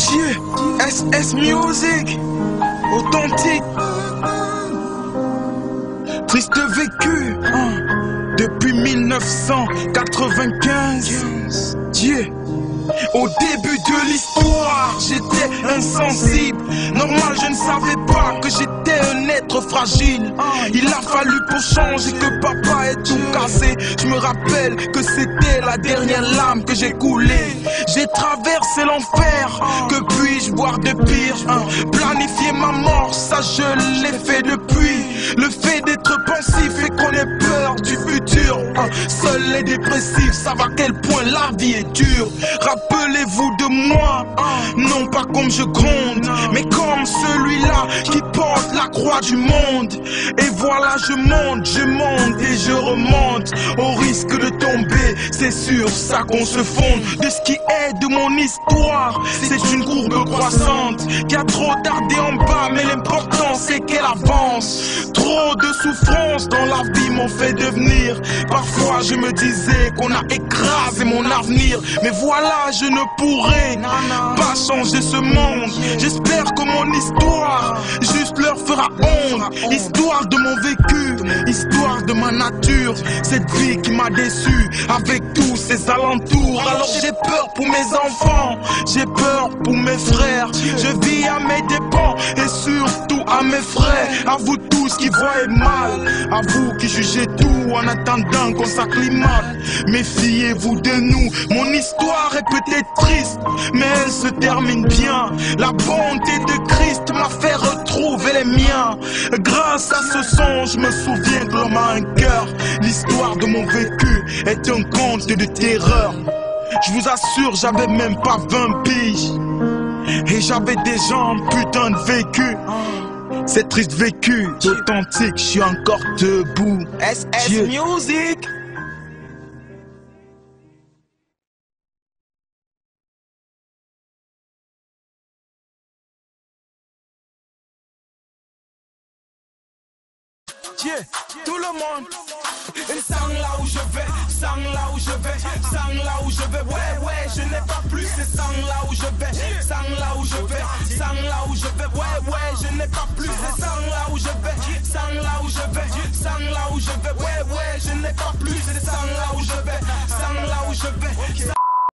Dieu, SS Music, authentique. Triste vécu, depuis 1995. Dieu. Au début de l'histoire, j'étais insensible. Normal, je ne savais pas que j'étais un être fragile. Il a fallu pour changer que papa ait tout cassé. Je me rappelle que c'était la dernière lame que j'ai coulée. J'ai traversé l'enfer, que puis-je voir de pire? Planifier ma mort, ça je l'ai fait depuis. Le fait d'être pensif fait qu'on ait peur du futur. Seuls les dépressifs savent à quel point la vie est dure. Rappelez-vous de moi, non pas comme je gronde, mais comme celui-là qui porte la croix du monde. Et voilà, je monte et je remonte, au risque de tomber. C'est sur ça qu'on se fonde. De ce qui est de mon histoire, c'est une courbe croissante qui a trop tardé en bas, mais l'important c'est qu'elle avance. Trop de souffrances dans la vie m'ont fait devenir. Parfois je me disais qu'on a écrasé mon avenir, mais voilà, je ne pourrai pas changer ce monde. J'espère que mon histoire juste leur fera honte. Histoire de mon vécu, histoire de ma nature. Cette vie qui m'a déçu avec tous ses alentours. Alors j'ai peur pour mes enfants, j'ai peur pour mes frères. Je vis à mes dépens et surtout à mes frères. À vous tous qui voyez mal, à vous qui jugez tout en attendant qu'on s'acclimate. Méfiez-vous de nous, mon histoire est peut-être triste, mais elle se termine bien. La bonté de Christ m'a fait retrouver les miens. Grâce à ce son, je me souviens que l'homme a un cœur. L'histoire de mon vécu est un conte de terreur. Je vous assure, j'avais même pas 20 piges et j'avais déjà un putain de vécu. C'est triste vécu, authentique, je suis encore debout. SS Music. Yeah, tout le monde. Et sang là où je vais, sang là où je vais, sang là où je vais. Ouais, je n'ai pas plus. C'est sang là où je vais, sang là où je vais, sang là où je vais.